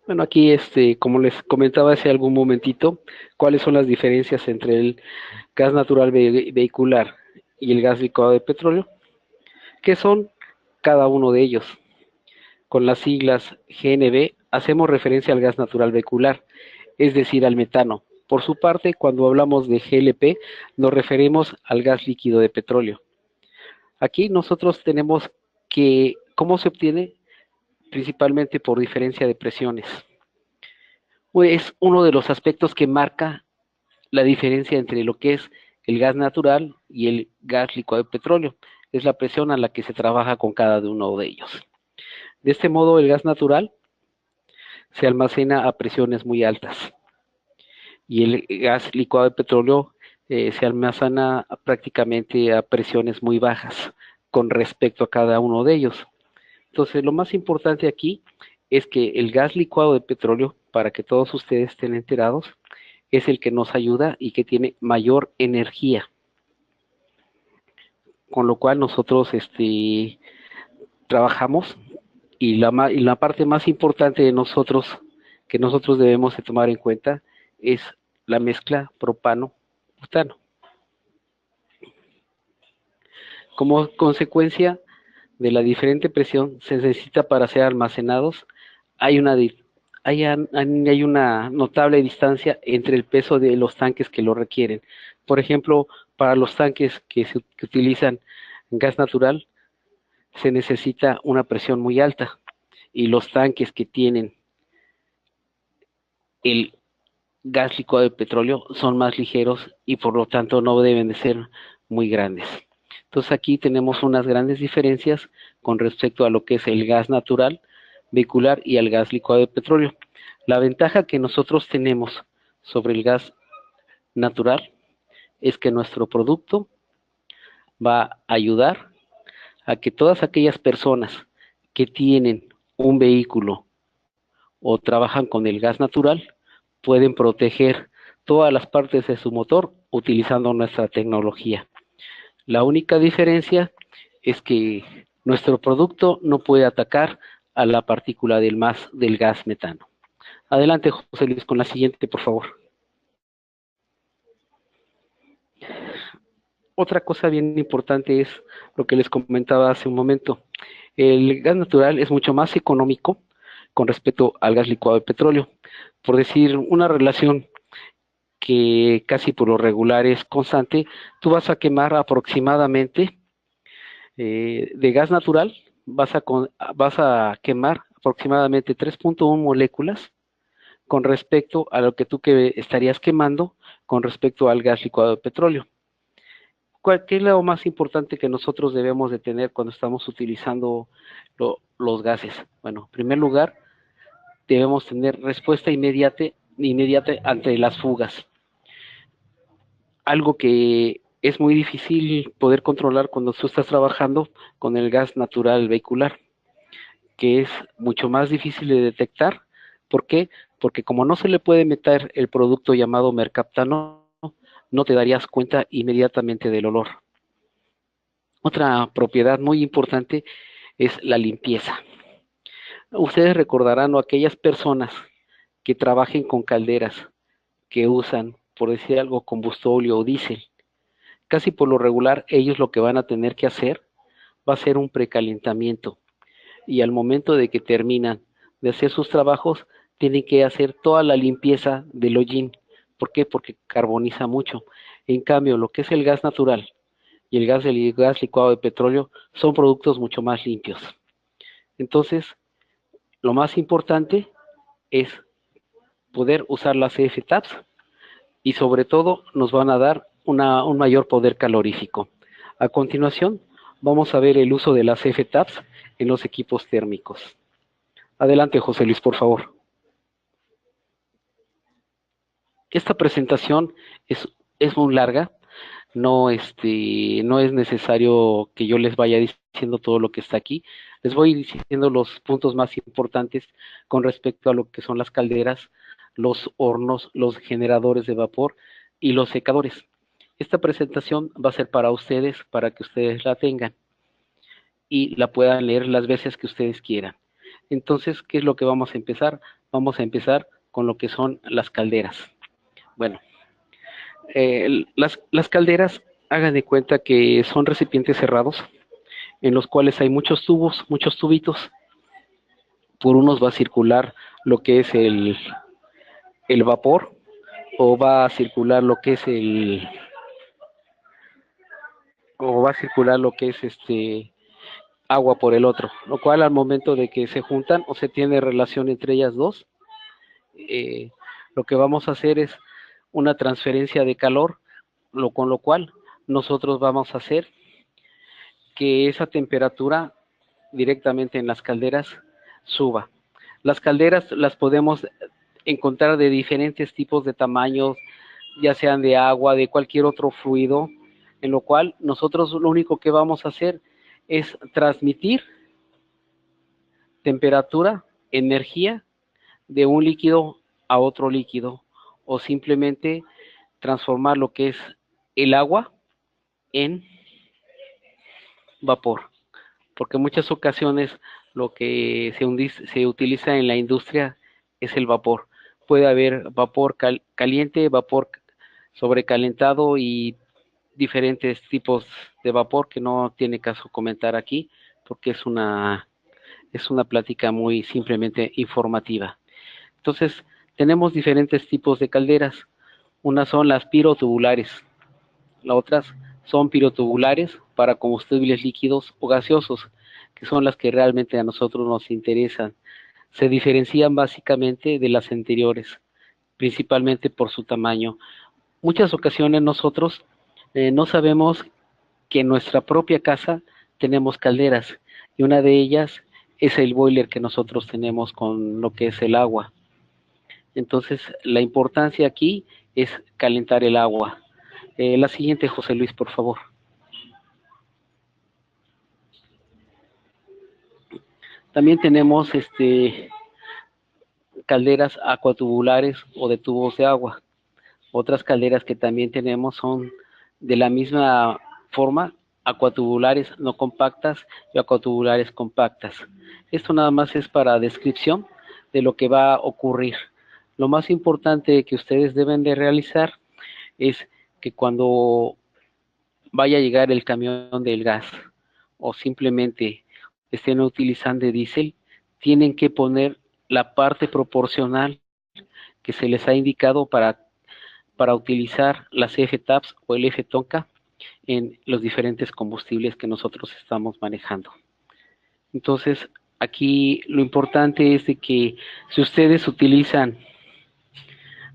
Bueno, aquí, como les comentaba hace algún momentito, cuáles son las diferencias entre el gas natural vehicular y el gas licuado de petróleo, qué son cada uno de ellos. Con las siglas GNV hacemos referencia al gas natural vehicular, es decir, al metano. Por su parte, cuando hablamos de GLP, nos referimos al gas líquido de petróleo. Aquí nosotros tenemos que, ¿cómo se obtiene? Principalmente por diferencia de presiones. Es uno de los aspectos que marca la diferencia entre lo que es el gas natural y el gas licuado de petróleo. Es la presión a la que se trabaja con cada uno de ellos. De este modo, el gas natural se almacena a presiones muy altas y el gas licuado de petróleo se almacena prácticamente a presiones muy bajas con respecto a cada uno de ellos. Entonces, lo más importante aquí es que el gas licuado de petróleo, para que todos ustedes estén enterados, es el que nos ayuda y que tiene mayor energía, con lo cual nosotros trabajamos y la parte más importante de nosotros que nosotros debemos de tomar en cuenta es la mezcla propano-butano. Como consecuencia de la diferente presión se necesita para ser almacenados, hay una, hay una notable distancia entre el peso de los tanques que lo requieren. Por ejemplo, para los tanques que utilizan gas natural, se necesita una presión muy alta y los tanques que tienen el gas licuado de petróleo son más ligeros y por lo tanto no deben de ser muy grandes. Entonces aquí tenemos unas grandes diferencias con respecto a lo que es el gas natural vehicular y al gas licuado de petróleo. La ventaja que nosotros tenemos sobre el gas natural es que nuestro producto va a ayudar a que todas aquellas personas que tienen un vehículo o trabajan con el gas natural pueden proteger todas las partes de su motor utilizando nuestra tecnología. La única diferencia es que nuestro producto no puede atacar a la partícula del gas metano. Adelante, José Luis, con la siguiente, por favor. Otra cosa bien importante es lo que les comentaba hace un momento. El gas natural es mucho más económico con respecto al gas licuado de petróleo. Por decir una relación que casi por lo regular es constante, tú vas a quemar aproximadamente de gas natural, vas a quemar aproximadamente 3.1 moléculas con respecto a lo que tú que estarías quemando con respecto al gas licuado de petróleo. ¿Qué es lo más importante que nosotros debemos de tener cuando estamos utilizando los gases? Bueno, en primer lugar, debemos tener respuesta inmediata ante las fugas. Algo que es muy difícil poder controlar cuando tú estás trabajando con el gas natural vehicular, que es mucho más difícil de detectar. ¿Por qué? Porque como no se le puede meter el producto llamado mercaptano, no te darías cuenta inmediatamente del olor. Otra propiedad muy importante es la limpieza. Ustedes recordarán a aquellas personas que trabajen con calderas que usan, por decir algo, combustóleo o diésel. Casi por lo regular, ellos lo que van a tener que hacer va a ser un precalentamiento. Y al momento de que terminan de hacer sus trabajos, tienen que hacer toda la limpieza del hollín. ¿Por qué? Porque carboniza mucho. En cambio, lo que es el gas natural y el gas licuado de petróleo son productos mucho más limpios. Entonces, lo más importante es poder usar las CF-TAPs y sobre todo nos van a dar un mayor poder calorífico. A continuación, vamos a ver el uso de las CF-TAPs en los equipos térmicos. Adelante, José Luis, por favor. Esta presentación es muy larga, no es necesario que yo les vaya diciendo todo lo que está aquí. Les voy diciendo los puntos más importantes con respecto a lo que son las calderas, los hornos, los generadores de vapor y los secadores. Esta presentación va a ser para ustedes, para que ustedes la tengan y la puedan leer las veces que ustedes quieran. Entonces, ¿qué es lo que vamos a empezar? vamos a empezar con lo que son las calderas. Bueno, las calderas, hagan de cuenta que son recipientes cerrados en los cuales hay muchos tubos, muchos tubitos. Por unos va a circular lo que es el vapor, o va a circular lo que es o va a circular lo que es agua por el otro, lo cual al momento de que se juntan o se tiene relación entre ellas dos, eh, lo que vamos a hacer es una transferencia de calor, con lo cual nosotros vamos a hacer que esa temperatura directamente en las calderas suba. Las calderas las podemos encontrar de diferentes tipos de tamaños, ya sean de agua, de cualquier otro fluido, en lo cual nosotros lo único que vamos a hacer es transmitir temperatura, energía de un líquido a otro líquido, o simplemente transformar lo que es el agua en vapor, porque en muchas ocasiones lo que se utiliza en la industria es el vapor. Puede haber vapor caliente, vapor sobrecalentado y diferentes tipos de vapor que no tiene caso comentar aquí, porque es una plática muy simplemente informativa. Entonces, tenemos diferentes tipos de calderas. Unas son las pirotubulares, las otras son pirotubulares para combustibles líquidos o gaseosos, que son las que realmente a nosotros nos interesan. Se diferencian básicamente de las anteriores, principalmente por su tamaño. Muchas ocasiones nosotros no sabemos que en nuestra propia casa tenemos calderas, y una de ellas es el boiler que nosotros tenemos con lo que es el agua. Entonces, la importancia aquí es calentar el agua. La siguiente, José Luis, por favor. También tenemos calderas acuatubulares o de tubos de agua. Otras calderas que también tenemos son de la misma forma, acuatubulares no compactas y acuatubulares compactas. Esto nada más es para descripción de lo que va a ocurrir. Lo más importante que ustedes deben de realizar es que cuando vaya a llegar el camión del gas o simplemente estén utilizando diésel, tienen que poner la parte proporcional que se les ha indicado para utilizar las F-TAPs o el F-TONCA en los diferentes combustibles que nosotros estamos manejando. Entonces, aquí lo importante es de que si ustedes utilizan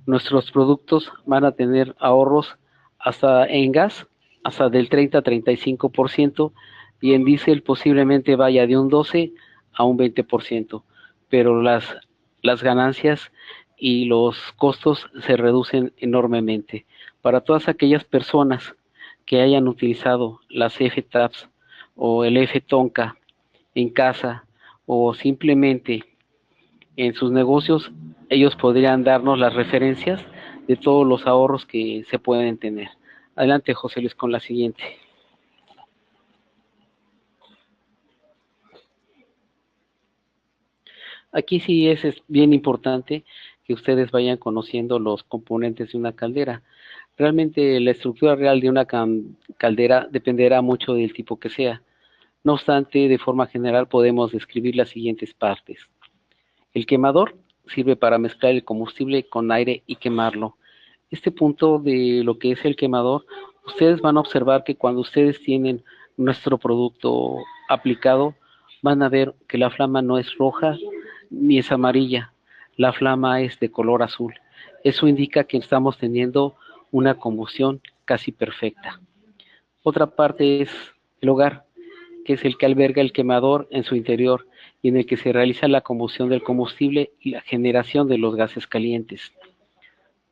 nuestros productos, van a tener ahorros hasta en gas, hasta del 30-35%, y en diésel posiblemente vaya de un 12 a un 20%, pero las ganancias y los costos se reducen enormemente. Para todas aquellas personas que hayan utilizado las F-TAPs o el F-TONCA en casa o simplemente en sus negocios, ellos podrían darnos las referencias de todos los ahorros que se pueden tener. Adelante, José Luis, con la siguiente. Aquí sí es bien importante que ustedes vayan conociendo los componentes de una caldera. Realmente la estructura real de una caldera dependerá mucho del tipo que sea. No obstante, de forma general podemos describir las siguientes partes. El quemador sirve para mezclar el combustible con aire y quemarlo. Este punto de lo que es el quemador, ustedes van a observar que cuando ustedes tienen nuestro producto aplicado, van a ver que la flama no es roja ni es amarilla, la flama es de color azul. Eso indica que estamos teniendo una combustión casi perfecta. Otra parte es el hogar, que es el que alberga el quemador en su interior y en el que se realiza la combustión del combustible y la generación de los gases calientes.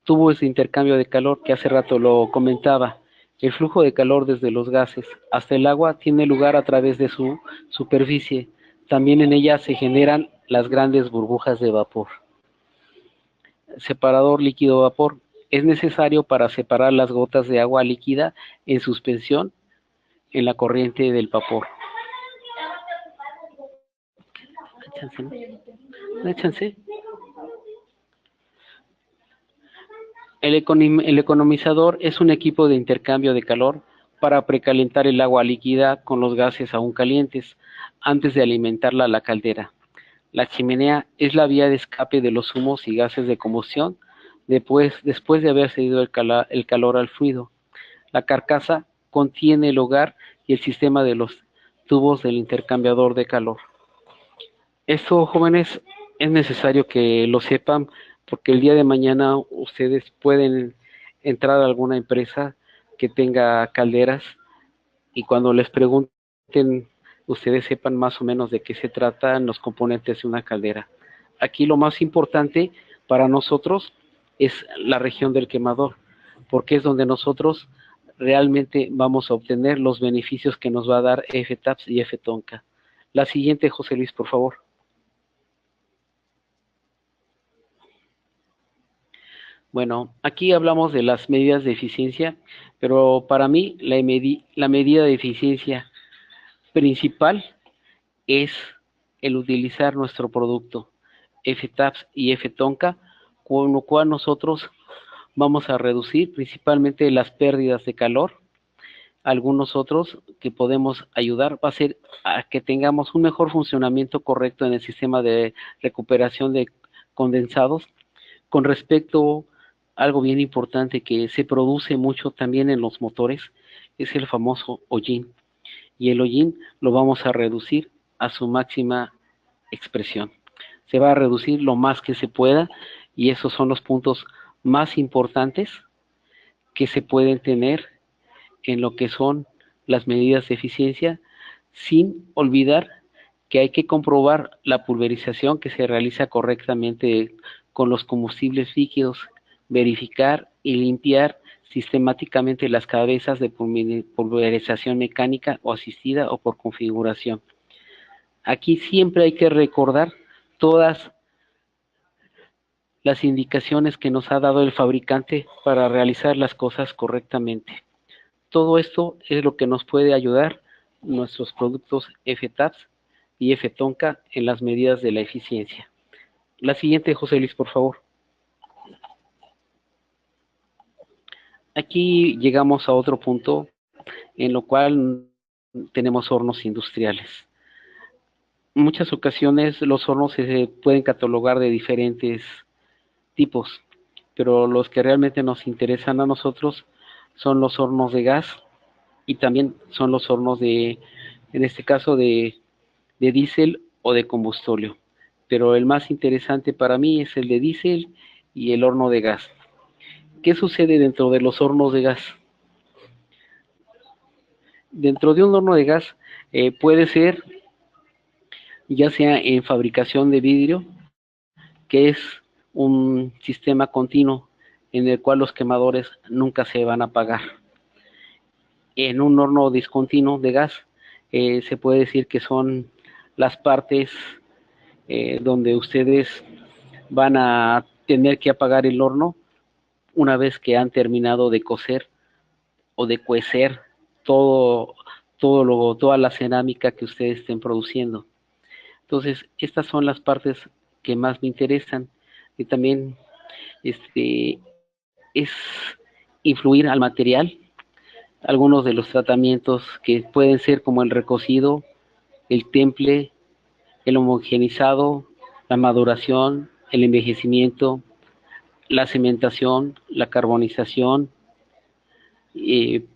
Tubos de intercambio de calor, que hace rato lo comentaba. El flujo de calor desde los gases hasta el agua tiene lugar a través de su superficie. También en ella se generan las grandes burbujas de vapor. Separador líquido-vapor. Es necesario para separar las gotas de agua líquida en suspensión en la corriente del vapor. Échanse, ¿no? Échanse. El economizador es un equipo de intercambio de calor para precalentar el agua líquida con los gases aún calientes antes de alimentarla a la caldera. La chimenea es la vía de escape de los humos y gases de combustión después de haber cedido el calor al fluido. La carcasa contiene el hogar y el sistema de los tubos del intercambiador de calor. Esto, jóvenes, es necesario que lo sepan porque el día de mañana ustedes pueden entrar a alguna empresa que tenga calderas y cuando les pregunten, ustedes sepan más o menos de qué se tratan los componentes de una caldera. Aquí lo más importante para nosotros es la región del quemador, porque es donde nosotros realmente vamos a obtener los beneficios que nos va a dar FTAPS y FTONCA. La siguiente, José Luis, por favor. Bueno, aquí hablamos de las medidas de eficiencia, pero para mí la medida de eficiencia principal es el utilizar nuestro producto FTAPS y FTONCA, con lo cual nosotros vamos a reducir principalmente las pérdidas de calor. Algunos otros que podemos ayudar va a ser a que tengamos un mejor funcionamiento correcto en el sistema de recuperación de condensados. Con respecto a algo bien importante que se produce mucho también en los motores, es el famoso hollín. Y el hollín lo vamos a reducir a su máxima expresión. Se va a reducir lo más que se pueda y esos son los puntos más importantes que se pueden tener en lo que son las medidas de eficiencia, sin olvidar que hay que comprobar la pulverización que se realiza correctamente con los combustibles líquidos, verificar y limpiar sistemáticamente las cabezas de pulverización mecánica o asistida o por configuración. Aquí siempre hay que recordar todas las indicaciones que nos ha dado el fabricante para realizar las cosas correctamente. Todo esto es lo que nos puede ayudar nuestros productos FTAPS y FTONCA en las medidas de la eficiencia. La siguiente, José Luis, por favor. Aquí llegamos a otro punto en lo cual tenemos hornos industriales. En muchas ocasiones los hornos se pueden catalogar de diferentes tipos, pero los que realmente nos interesan a nosotros son los hornos de gas y también son los hornos en este caso, de diésel o de combustóleo. Pero el más interesante para mí es el de diésel y el horno de gas. ¿Qué sucede dentro de los hornos de gas? Dentro de un horno de gas puede ser ya sea en fabricación de vidrio, que es un sistema continuo en el cual los quemadores nunca se van a apagar. En un horno discontinuo de gas se puede decir que son las partes donde ustedes van a tener que apagar el horno una vez que han terminado de cocer o de cuecer todo, toda la cerámica que ustedes estén produciendo. Entonces, estas son las partes que más me interesan y también es influir al material, algunos de los tratamientos que pueden ser como el recocido, el temple, el homogenizado, la maduración, el envejecimiento, la cementación, la carbonización.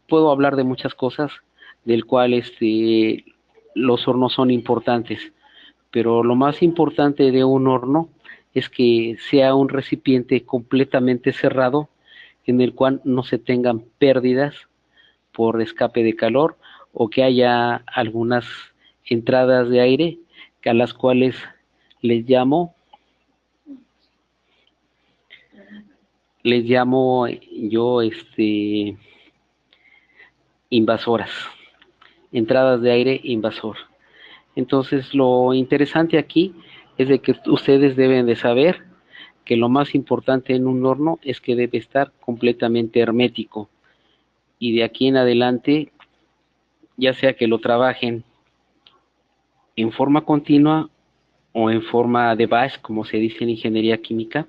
Puedo hablar de muchas cosas del cual los hornos son importantes, pero lo más importante de un horno es que sea un recipiente completamente cerrado en el cual no se tengan pérdidas por escape de calor o que haya algunas entradas de aire a las cuales les llamo yo invasoras, entradas de aire invasor. Entonces lo interesante aquí es de que ustedes deben de saber que lo más importante en un horno es que debe estar completamente hermético y de aquí en adelante, ya sea que lo trabajen en forma continua o en forma de batch, como se dice en ingeniería química.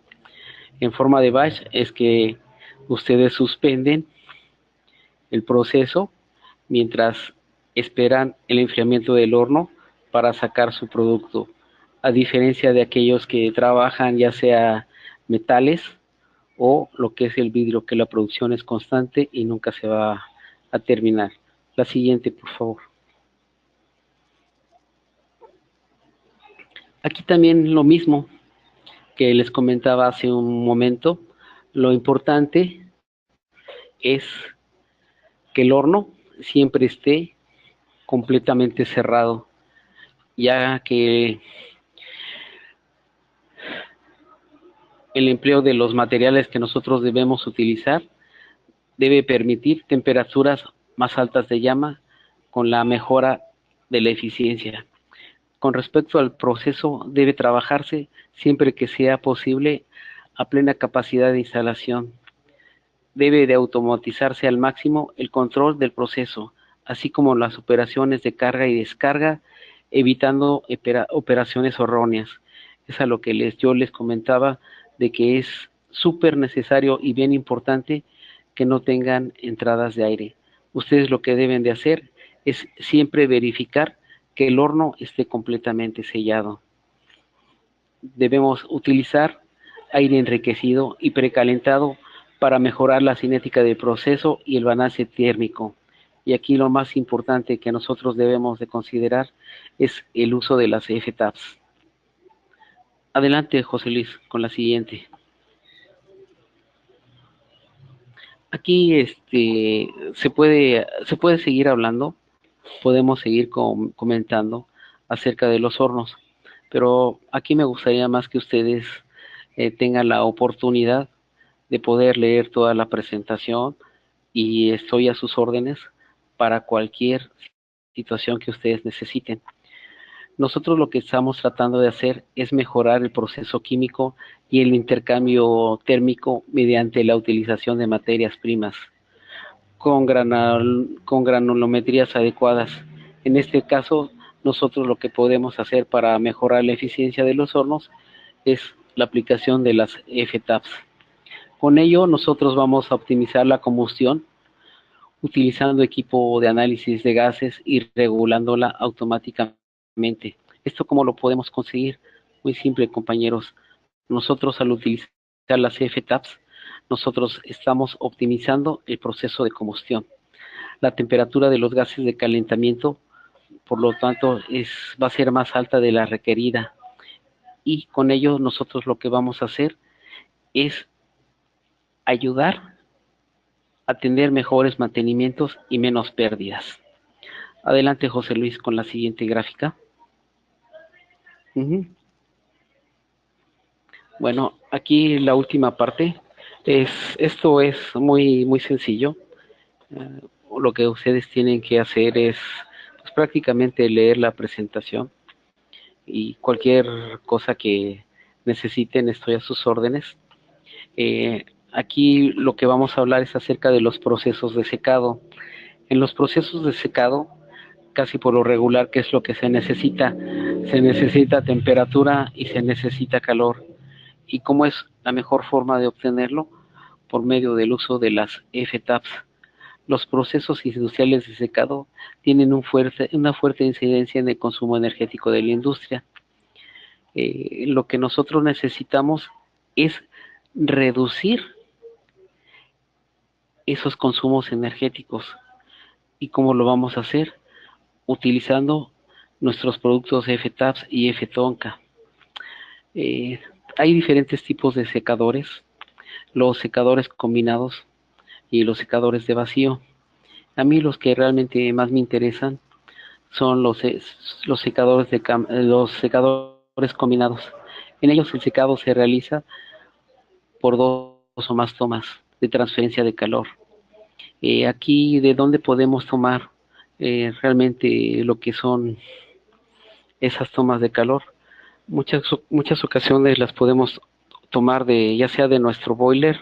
En forma de batch es que Ustedes suspenden el proceso mientras esperan el enfriamiento del horno para sacar su producto. A diferencia de aquellos que trabajan ya sea metales o lo que es el vidrio, que la producción es constante y nunca se va a terminar. La siguiente, por favor. Aquí también lo mismo que les comentaba hace un momento. Lo importante es que el horno siempre esté completamente cerrado, ya que el empleo de los materiales que nosotros debemos utilizar debe permitir temperaturas más altas de llama con la mejora de la eficiencia. Con respecto al proceso, debe trabajarse siempre que sea posible a plena capacidad de instalación. Debe de automatizarse al máximo el control del proceso, así como las operaciones de carga y descarga, evitando operaciones erróneas. Es a lo que yo les comentaba de que es súper necesario y bien importante que no tengan entradas de aire. Ustedes lo que deben de hacer es siempre verificar que el horno esté completamente sellado. Debemos utilizar aire enriquecido y precalentado para mejorar la cinética del proceso y el balance térmico. Y aquí lo más importante que nosotros debemos de considerar es el uso de las F-TAPs. Adelante, José Luis, con la siguiente. Aquí se puede seguir hablando, podemos seguir comentando acerca de los hornos, pero aquí me gustaría más que ustedes tengan la oportunidad de poder leer toda la presentación y estoy a sus órdenes para cualquier situación que ustedes necesiten. Nosotros lo que estamos tratando de hacer es mejorar el proceso químico y el intercambio térmico mediante la utilización de materias primas con granulometrías adecuadas. En este caso, nosotros lo que podemos hacer para mejorar la eficiencia de los hornos es la aplicación de las F-TAPs. Con ello, nosotros vamos a optimizar la combustión utilizando equipo de análisis de gases y regulándola automáticamente. ¿Esto cómo lo podemos conseguir? Muy simple, compañeros. Nosotros al utilizar las F-TAPs, nosotros estamos optimizando el proceso de combustión. La temperatura de los gases de calentamiento, por lo tanto, va a ser más alta de la requerida. Y con ello nosotros lo que vamos a hacer es ayudar a tener mejores mantenimientos y menos pérdidas. Adelante, José Luis, con la siguiente gráfica. Bueno, aquí la última parte. Esto es muy sencillo. Lo que ustedes tienen que hacer es pues, prácticamente leer la presentación y cualquier cosa que necesiten, estoy a sus órdenes. Aquí lo que vamos a hablar es acerca de los procesos de secado. En los procesos de secado, casi por lo regular, ¿qué es lo que se necesita? Se necesita temperatura y se necesita calor. ¿Y cómo es la mejor forma de obtenerlo? Por medio del uso de las F-TAPs. Los procesos industriales de secado tienen una fuerte incidencia en el consumo energético de la industria. Lo que nosotros necesitamos es reducir esos consumos energéticos. ¿Y cómo lo vamos a hacer? Utilizando nuestros productos F-TAPs y F-TONCA. Hay diferentes tipos de secadores, los secadores combinados y los secadores de vacío. A mí los que realmente más me interesan son los secadores combinados. En ellos el secado se realiza por dos o más tomas de transferencia de calor. Aquí de dónde podemos tomar realmente lo que son esas tomas de calor. Muchas ocasiones las podemos tomar ya sea de nuestro boiler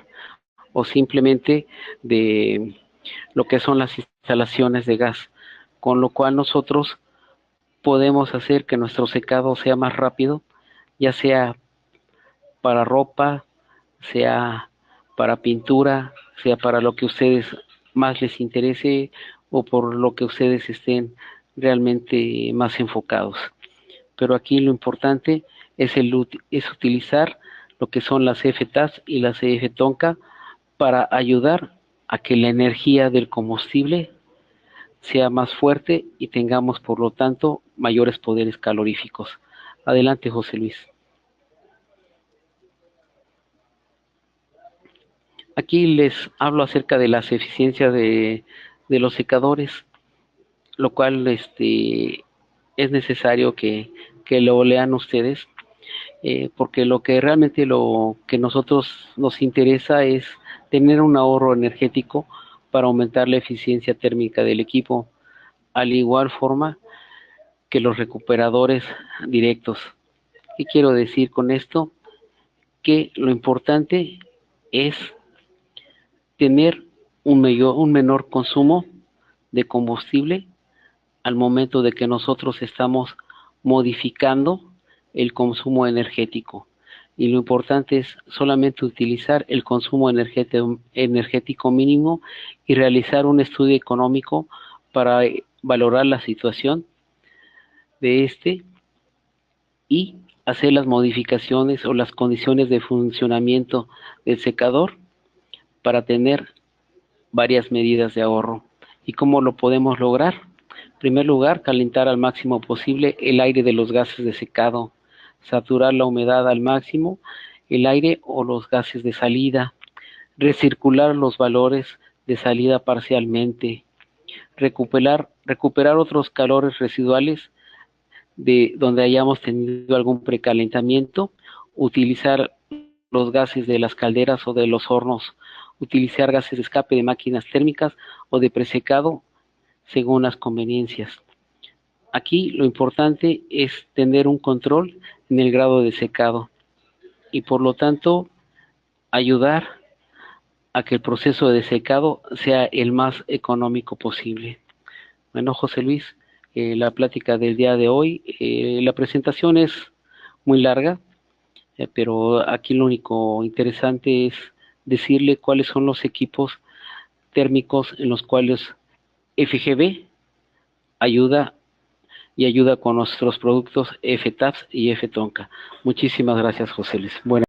o simplemente de lo que son las instalaciones de gas, con lo cual nosotros podemos hacer que nuestro secado sea más rápido, ya sea para ropa, sea para pintura, sea para lo que ustedes más les interese o por lo que ustedes estén realmente más enfocados. Pero aquí lo importante es utilizar lo que son las FTAS y las EF-TONCA para ayudar a que la energía del combustible sea más fuerte y tengamos, por lo tanto, mayores poderes caloríficos. Adelante, José Luis. Aquí les hablo acerca de las eficiencias de los secadores, lo cual es necesario que lo lean ustedes, porque lo que realmente lo que nosotros nos interesa es tener un ahorro energético para aumentar la eficiencia térmica del equipo, al igual forma que los recuperadores directos. ¿Qué quiero decir con esto? Que lo importante es tener un menor consumo de combustible al momento de que nosotros estamos modificando el consumo energético. Y lo importante es solamente utilizar el consumo energético mínimo y realizar un estudio económico para valorar la situación de y hacer las modificaciones o las condiciones de funcionamiento del secador para tener varias medidas de ahorro. ¿Y cómo lo podemos lograr? En primer lugar, calentar al máximo posible el aire de los gases de secado, saturar la humedad al máximo, el aire o los gases de salida, recircular los valores de salida parcialmente, recuperar otros calores residuales de donde hayamos tenido algún precalentamiento, utilizar los gases de las calderas o de los hornos, utilizar gases de escape de máquinas térmicas o de presecado según las conveniencias. Aquí lo importante es tener un control en el grado de secado y por lo tanto ayudar a que el proceso de secado sea el más económico posible. Bueno, José Luis, la plática del día de hoy, la presentación es muy larga, pero aquí lo único interesante es decirle cuáles son los equipos térmicos en los cuales FGB ayuda ayuda con nuestros productos FTAPS y FTONCA. Muchísimas gracias, José Luis. Bueno.